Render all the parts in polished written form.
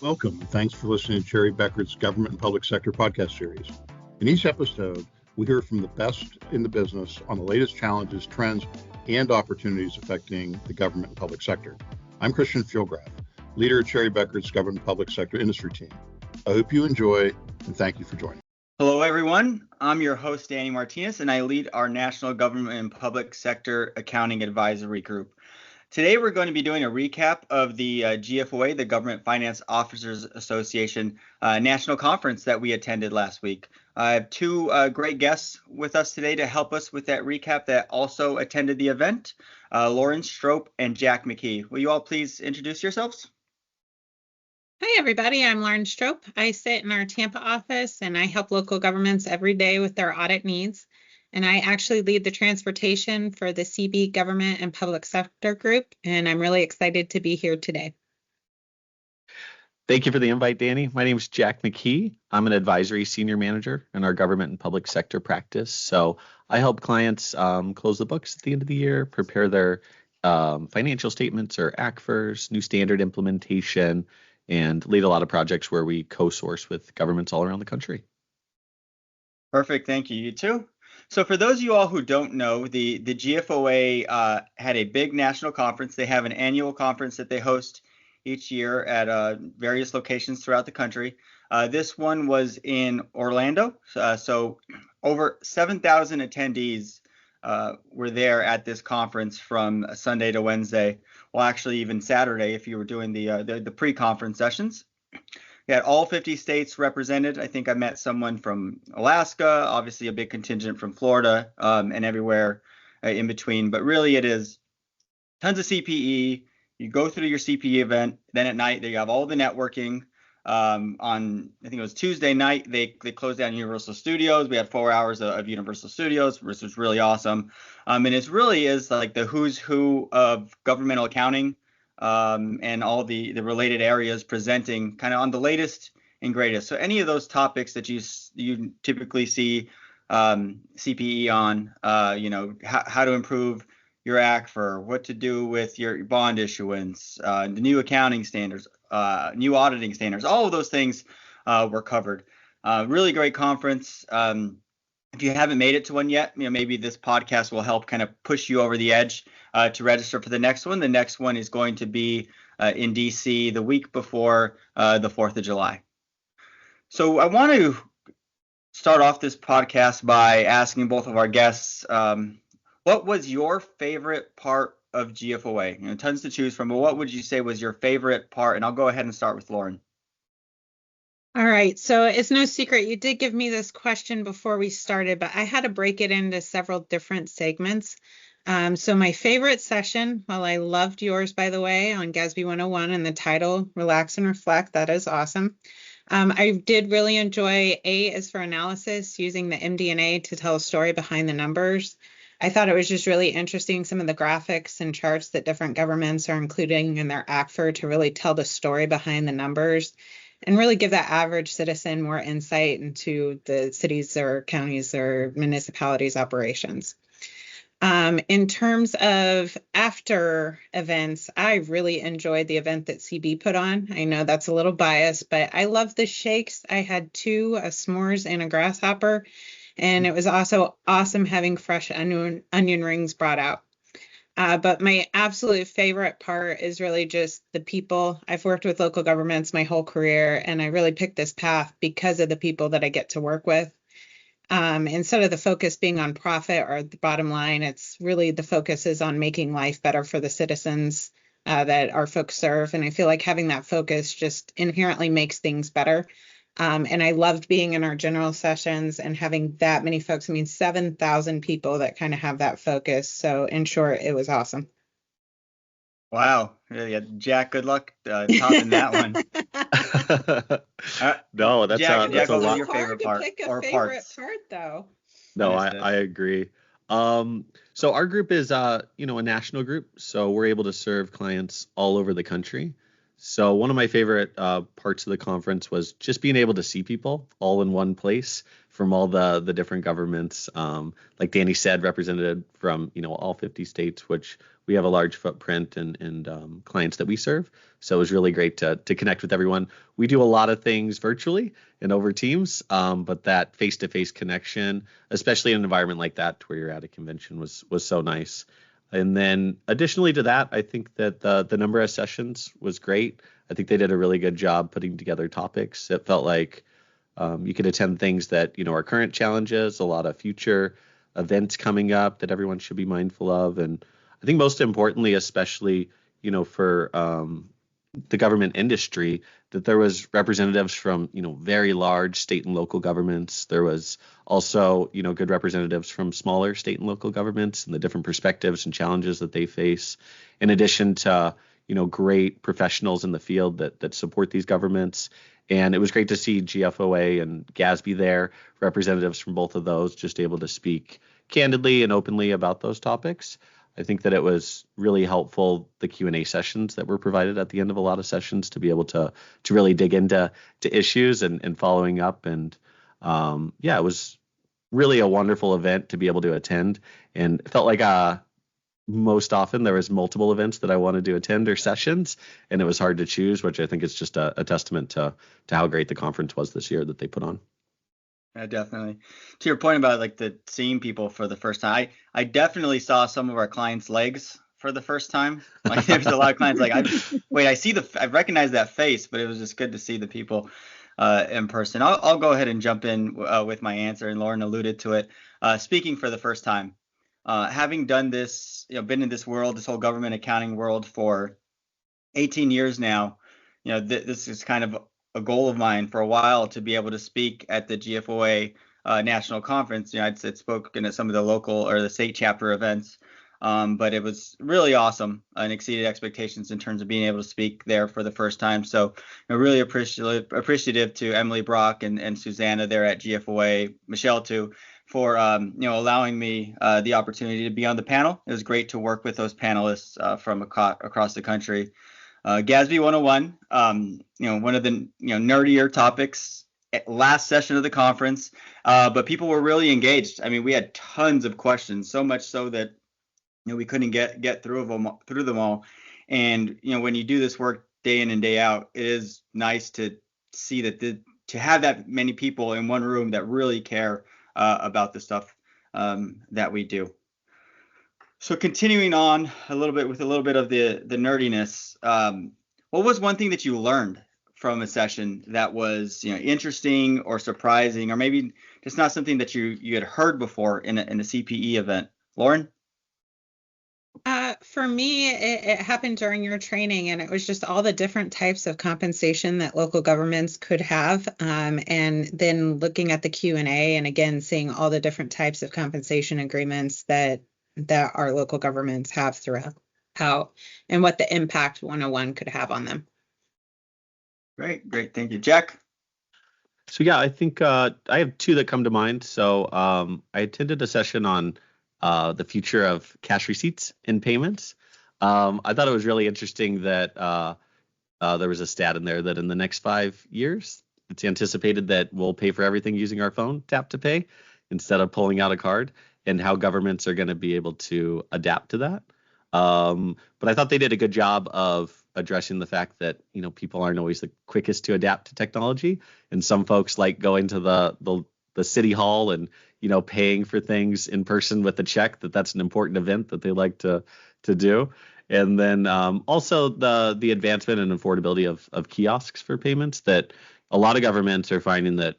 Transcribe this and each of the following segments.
Welcome, and thanks for listening to Cherry Becker's Government and Public Sector podcast series. In each episode, we hear from the best in the business on the latest challenges, trends, and opportunities affecting the government and public sector. I'm Christian Fjellgraf, leader of Cherry Becker's Government and Public Sector industry team. I hope you enjoy, and thank you for joining. Hello, everyone. I'm your host, Danny Martinez, and I lead our National Government and Public Sector Accounting Advisory Group. Today, we're going to be doing a recap of the GFOA, the Government Finance Officers Association National Conference that we attended last week. I have two great guests with us today to help us with that recap that also attended the event, Lauren Strope and Jack McKee. Will you all please introduce yourselves? Hi, everybody. I'm Lauren Strope. I sit in our Tampa office, and I help local governments every day with their audit needs. And I actually lead the transportation for the CB Government and Public Sector Group, and I'm really excited to be here today. Thank you for the invite, Danny. My name is Jack McKee. I'm an advisory senior manager in our government and public sector practice. So I help clients close the books at the end of the year, prepare their financial statements or ACFRs, new standard implementation, and lead a lot of projects where we co-source with governments all around the country. Perfect. Thank you. You too. So for those of you all who don't know, the GFOA had a big national conference. They have an annual conference that they host each year at various locations throughout the country. This one was in Orlando. So over 7,000 attendees were there at this conference from Sunday to Wednesday. Well, actually, even Saturday, if you were doing the pre-conference sessions. We had all 50 states represented. I think I met someone from Alaska, obviously a big contingent from Florida, and everywhere in between. But really, it is tons of CPE. You go through your CPE event. Then at night, they have all the networking. On, I think it was Tuesday night, they closed down Universal Studios. We had 4 hours of Universal Studios, which was really awesome. And it really is like the who's who of governmental accounting. And all the related areas presenting kind of on the latest and greatest. So any of those topics that you typically see CPE on, how to improve your ACFR, what to do with your bond issuance, the new accounting standards, new auditing standards, all of those things were covered. Really great conference. If you haven't made it to one yet, maybe this podcast will help kind of push you over the edge to register for the next one. The next one is going to be in DC the week before the 4th of July. So I want to start off this podcast by asking both of our guests, what was your favorite part of GFOA? Tons to choose from, but what would you say was your favorite part? And I'll go ahead and start with Lauren. All right, so it's no secret you did give me this question before we started, but I had to break it into several different segments. So my favorite session, well, I loved yours, by the way, on GASB 101 and the title, Relax and Reflect. That is awesome. I did really enjoy A is for analysis, using the MD&A to tell a story behind the numbers. I thought it was just really interesting, some of the graphics and charts that different governments are including in their ACFR to really tell the story behind the numbers and really give that average citizen more insight into the cities or counties or municipalities operations. In terms of after events, I really enjoyed the event that CB put on. I know that's a little biased, but I love the shakes. I had two, a s'mores and a grasshopper, and it was also awesome having fresh onion rings brought out. But my absolute favorite part is really just the people. I've worked with local governments my whole career, and I really picked this path because of the people that I get to work with. Instead of the focus being on profit or the bottom line, it's really the focus is on making life better for the citizens that our folks serve. And I feel like having that focus just inherently makes things better. And I loved being in our general sessions and having that many folks. 7,000 people that kind of have that focus. So in short, it was awesome. Wow. Yeah, Jack, good luck topping that one. No, that's Jack, a lot. Your favorite part or favorite part, though. No, I agree. So our group is a national group, so we're able to serve clients all over the country. So one of my favorite parts of the conference was just being able to see people all in one place from all the different governments. Like Danny said, represented from all 50 states, which we have a large footprint and clients that we serve. So it was really great to connect with everyone. We do a lot of things virtually and over Teams, but that face-to-face connection, especially in an environment like that where you're at a convention, was so nice. And then additionally to that, I think that the number of sessions was great. I think they did a really good job putting together topics. It felt like you could attend things that, are current challenges, a lot of future events coming up that everyone should be mindful of. And I think most importantly, especially, for the government industry, that there was representatives from, very large state and local governments. There was also, good representatives from smaller state and local governments and the different perspectives and challenges that they face, in addition to, great professionals in the field that support these governments. And it was great to see GFOA and GASB there, representatives from both of those, just able to speak candidly and openly about those topics. I think that it was really helpful, the Q&A sessions that were provided at the end of a lot of sessions, to be able to really dig into issues and following up. And it was really a wonderful event to be able to attend. And it felt like most often there was multiple events that I wanted to attend or sessions, and it was hard to choose, which I think is just a testament to how great the conference was this year that they put on. Yeah, definitely. To your point about like the seeing people for the first time, I definitely saw some of our clients' legs for the first time. Like there's a lot of clients like, I recognize that face, but it was just good to see the people in person. I'll go ahead and jump in with my answer, and Lauren alluded to it. Speaking for the first time, having done this, been in this world, this whole government accounting world for 18 years now, this is kind of a goal of mine for a while, to be able to speak at the GFOA national conference. I'd spoken at some of the local or the state chapter events, but it was really awesome and exceeded expectations in terms of being able to speak there for the first time. So really appreciative to Emily Brock and Susanna there at GFOA, Michelle too, for allowing me the opportunity to be on the panel. It was great to work with those panelists from across the country. GASB 101, one of the nerdier topics at last session of the conference, but people were really engaged. I mean, we had tons of questions, so much so that we couldn't get through them all. And when you do this work day in and day out, it is nice to see that to have that many people in one room that really care about the stuff that we do. So continuing on a little bit with a little bit of the nerdiness, what was one thing that you learned from a session that was interesting or surprising, or maybe just not something that you had heard before in a CPE event? Lauren? For me, it happened during your training, and it was just all the different types of compensation that local governments could have, and then looking at the Q&A, and again seeing all the different types of compensation agreements that our local governments have throughout, and what the impact 101 could have on them. Great. Thank you. Jack? So yeah, I think I have two that come to mind. So I attended a session on the future of cash receipts and payments. I thought it was really interesting that there was a stat in there that in the next 5 years, it's anticipated that we'll pay for everything using our phone, tap to pay, instead of pulling out a card, and how governments are going to be able to adapt to that. But I thought they did a good job of addressing the fact that, people aren't always the quickest to adapt to technology. And some folks like going to the city hall and, paying for things in person with a check, that's an important event that they like to do. And then also the advancement and affordability of kiosks for payments, that a lot of governments are finding that,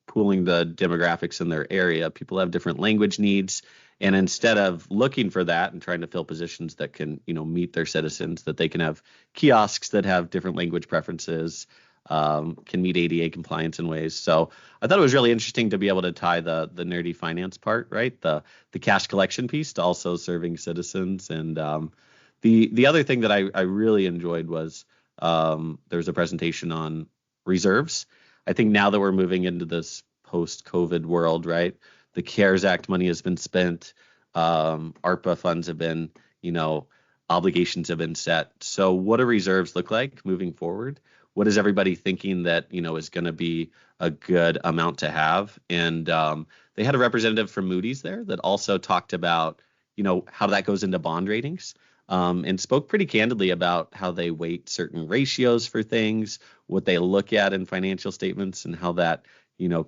pooling the demographics in their area, people have different language needs. And instead of looking for that and trying to fill positions that can, meet their citizens, that they can have kiosks that have different language preferences, can meet ADA compliance in ways. So I thought it was really interesting to be able to tie the nerdy finance part, right? The cash collection piece to also serving citizens. And the other thing that I really enjoyed was there was a presentation on reserves. I think now that we're moving into this post-COVID world, right? The CARES Act money has been spent. ARPA funds have been, obligations have been set. So what do reserves look like moving forward? What is everybody thinking that, is going to be a good amount to have? And they had a representative from Moody's there that also talked about, how that goes into bond ratings. and spoke pretty candidly about how they weight certain ratios for things, what they look at in financial statements, and how that,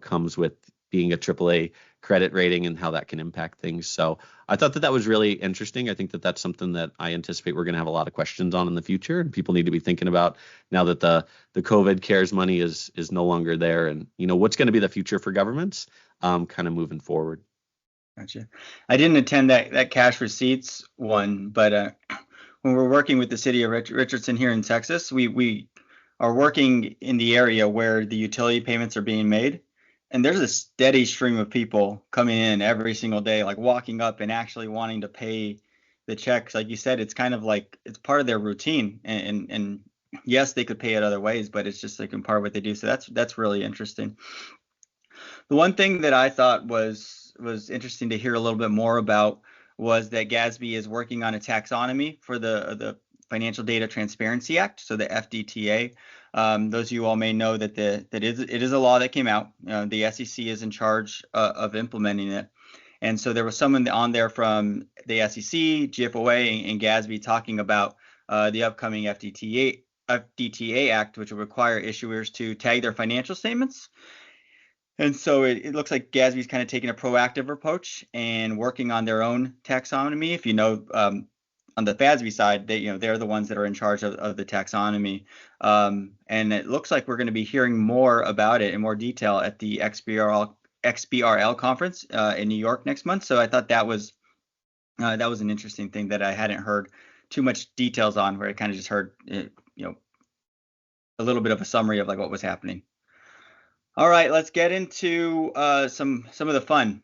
comes with being a AAA credit rating and how that can impact things. So I thought that was really interesting. I think that that's something that I anticipate we're going to have a lot of questions on in the future, and people need to be thinking about now that the COVID CARES money is no longer there, and what's going to be the future for governments, kind of moving forward. Gotcha. I didn't attend that cash receipts one, but when we're working with the city of Richardson here in Texas, we are working in the area where the utility payments are being made. And there's a steady stream of people coming in every single day, like walking up and actually wanting to pay the checks. Like you said, it's kind of like it's part of their routine. And yes, they could pay it other ways, but it's just like in part what they do. So that's really interesting. The one thing that I thought was interesting to hear a little bit more about was that GASB is working on a taxonomy for the Financial Data Transparency Act, so the FDTA. Those of you all may know that it is a law that came out. The SEC is in charge of implementing it. And so there was someone on there from the SEC, GFOA, and GASB talking about the upcoming FDTA Act, which will require issuers to tag their financial statements. And so it looks like GASB is kind of taking a proactive approach and working on their own taxonomy. If you know, on the FASB side, they're the ones that are in charge of the taxonomy. And it looks like we're going to be hearing more about it in more detail at the XBRL conference in New York next month. So I thought that was an interesting thing that I hadn't heard too much details on, where I kind of just heard a little bit of a summary of like what was happening. All right, let's get into some of the fun.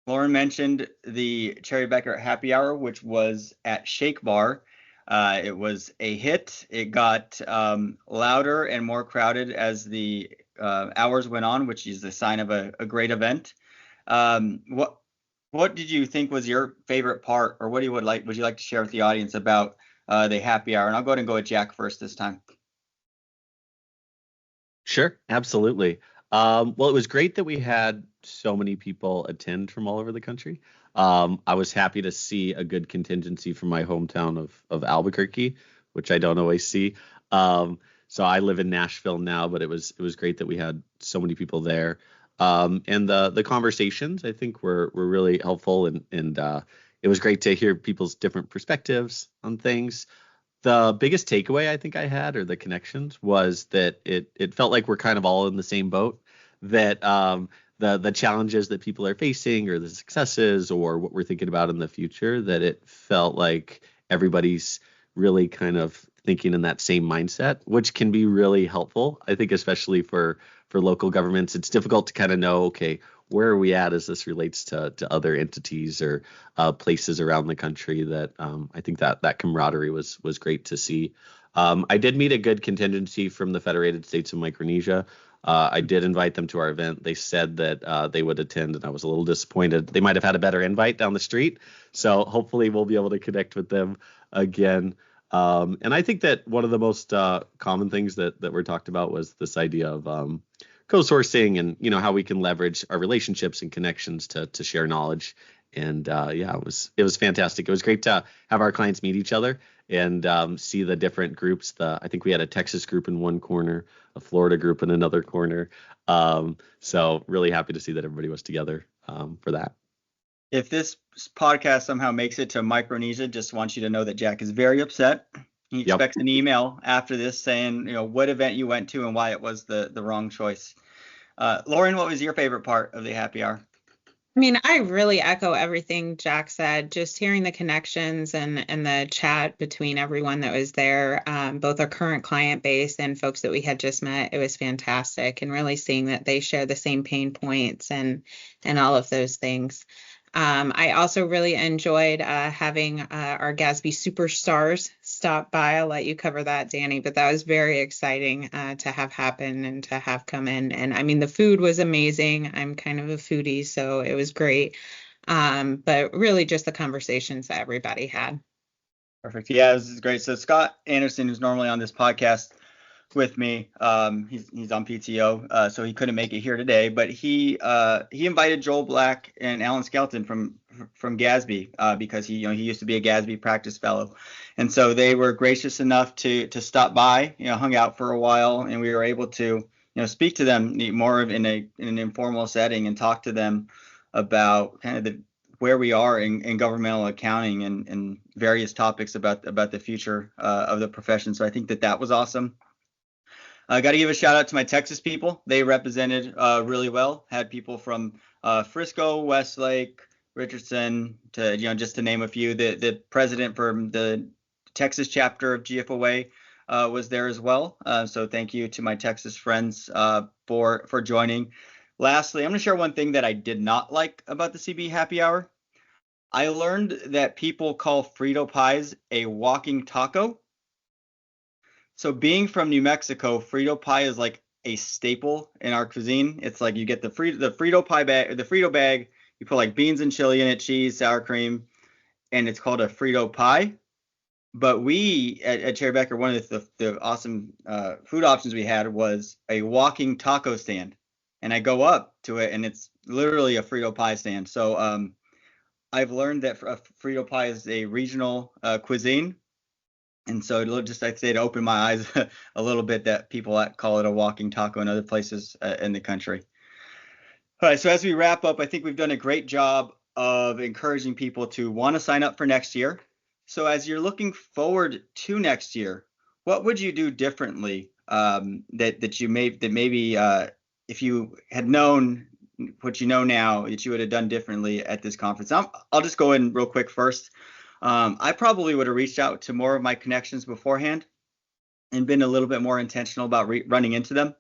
Lauren mentioned the Cherry Becker Happy Hour, which was at Shake Bar. It was a hit. It got louder and more crowded as the hours went on, which is a sign of a great event. What did you think was your favorite part, or what would you like to share with the audience about the Happy Hour? And I'll go ahead and go with Jack first this time. Sure, absolutely. Well, it was great that we had so many people attend from all over the country. I was happy to see a good contingency from my hometown of Albuquerque, which I don't always see. So I live in Nashville now, but it was great that we had so many people there. And the conversations, I think, were really helpful, and it was great to hear people's different perspectives on things. The biggest takeaway I think I had, or the connections, was that it felt like we're kind of all in the same boat, that the challenges that people are facing, or the successes, or what we're thinking about in the future, that it felt like everybody's really kind of thinking in that same mindset, which can be really helpful. I think especially for local governments, it's difficult to kind of know, okay, where are we at as this relates to other entities or places around the country. That I think that camaraderie was great to see. I did meet a good contingency from the Federated States of Micronesia. I did invite them to our event. They said that they would attend, and I was a little disappointed. They might have had a better invite down the street. So hopefully we'll be able to connect with them again. And I think that one of the most common things that were talked about was this idea of co-sourcing, and how we can leverage our relationships and connections to share knowledge. And it was fantastic. It was great to have our clients meet each other and see the different groups. I think we had a Texas group in one corner, a Florida group in another corner. So really happy to see that everybody was together for that. If this podcast somehow makes it to Micronesia, just want you to know that Jack is very upset. He expects an email after this saying, what event you went to and why it was the wrong choice. Lauren, what was your favorite part of the happy hour? I mean, I really echo everything Jack said. Just hearing the connections and the chat between everyone that was there, both our current client base and folks that we had just met, it was fantastic. And really seeing that they share the same pain points and all of those things. I also really enjoyed having our GASB superstars stop by. I'll let you cover that, Danny, but that was very exciting to have happen and to have come in. And I mean, the food was amazing. I'm kind of a foodie, so it was great. But really just the conversations that everybody had. Perfect. Yeah, this is great. So Scott Anderson, who's normally on this podcast, with me. He's on PTO, so he couldn't make it here today. But he invited Joel Black and Alan Skelton from GASB because he used to be a GASB practice fellow, and so they were gracious enough to stop by. Hung out for a while, and we were able to speak to them more in an informal setting and talk to them about kind of where we are in governmental accounting and various topics about the future of the profession. So I think that was awesome. I got to give a shout out to my Texas people. They represented really well. Had people from Frisco, Westlake, Richardson, to just to name a few. The president from the Texas chapter of GFOA was there as well. So thank you to my Texas friends for joining. Lastly, I'm going to share one thing that I did not like about the CB Happy Hour. I learned that people call Frito pies a walking taco. So being from New Mexico, Frito pie is like a staple in our cuisine. It's like you get the Frito pie bag, or the Frito bag. You put like beans and chili in it, cheese, sour cream, and it's called a Frito pie. But we at Cherry Becker, one of the awesome food options we had was a walking taco stand. And I go up to it, and it's literally a Frito pie stand. So I've learned that Frito pie is a regional cuisine. And so I'd say to open my eyes a little bit that people call it a walking taco in other places in the country. All right, so as we wrap up, I think we've done a great job of encouraging people to want to sign up for next year. So as you're looking forward to next year, what would you do differently maybe if you had known what you know now that you would have done differently at this conference? I'll just go in real quick first. I probably would have reached out to more of my connections beforehand and been a little bit more intentional about running into them.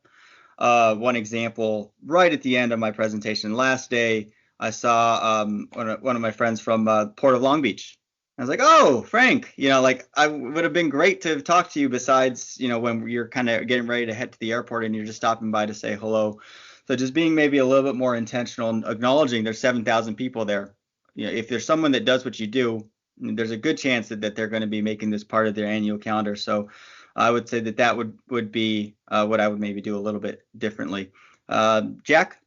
One example, right at the end of my presentation last day, I saw one of my friends from Port of Long Beach. I was like, oh, Frank, I would have been great to have talked to you besides, when you're kind of getting ready to head to the airport and you're just stopping by to say hello. So just being maybe a little bit more intentional and acknowledging there's 7,000 people there. If there's someone that does what you do, there's a good chance that they're going to be making this part of their annual calendar. So I would say that would be what I would maybe do a little bit differently. Jack?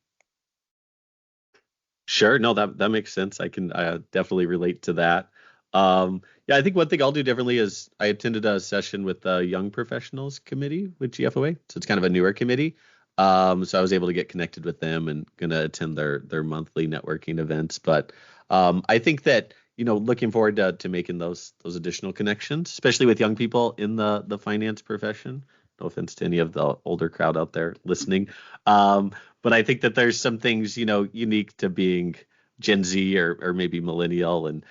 Sure. No, that makes sense. I can definitely relate to that. I think one thing I'll do differently is I attended a session with the Young Professionals Committee with GFOA. So it's kind of a newer committee. So I was able to get connected with them and going to attend their monthly networking events. But I think that, looking forward to making those additional connections, especially with young people in the finance profession. No offense to any of the older crowd out there listening. But I think that there's some things, unique to being Gen Z or maybe millennial and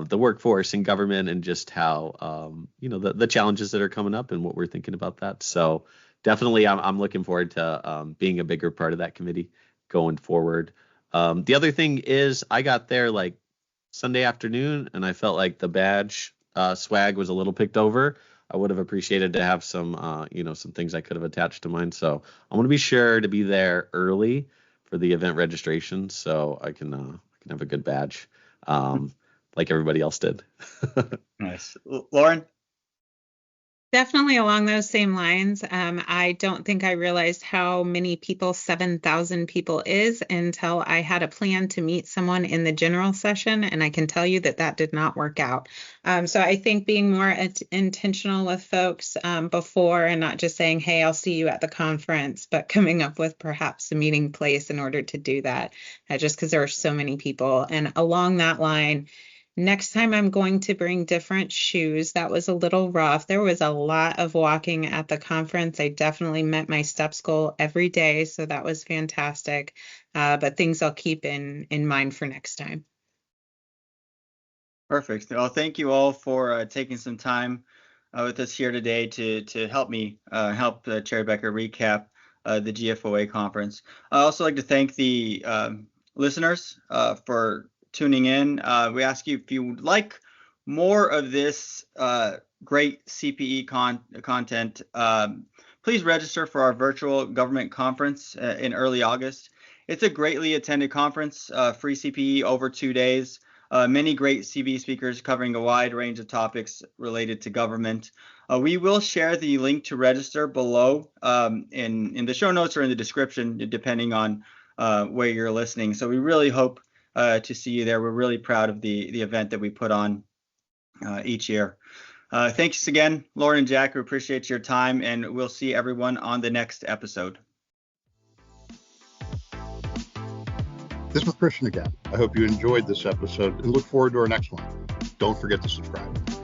the workforce and government and just how, the challenges that are coming up and what we're thinking about that. So definitely I'm looking forward to being a bigger part of that committee going forward. The other thing is I got there like Sunday afternoon and I felt like the badge swag was a little picked over. I would have appreciated to have some, some things I could have attached to mine. So I want to be sure to be there early for the event registration so I can have a good badge, like everybody else did. Nice. Lauren? Definitely along those same lines. I don't think I realized how many people 7,000 people is until I had a plan to meet someone in the general session, and I can tell you that did not work out. So I think being more intentional with folks before and not just saying, hey, I'll see you at the conference, but coming up with perhaps a meeting place in order to do that, just because there are so many people. And along that line, next time I'm going to bring different shoes. That was a little rough. There was a lot of walking at the conference. I definitely met my steps goal every day, so that was fantastic. But things I'll keep in mind for next time. Perfect. Well, thank you all for taking some time with us here today to help me help Cherry Becker recap the GFOA conference. I'd also like to thank the listeners for tuning in. We ask you if you would like more of this great CPE content, please register for our virtual government conference in early August. It's a greatly attended conference, free CPE over 2 days. Many great CB speakers covering a wide range of topics related to government. We will share the link to register below in the show notes or in the description, depending on where you're listening. So we really hope to see you there. We're really proud of the event that we put on each year. Thanks again, Lauren and Jack. We appreciate your time, and we'll see everyone on the next episode. This was Christian again. I hope you enjoyed this episode and look forward to our next one. Don't forget to subscribe.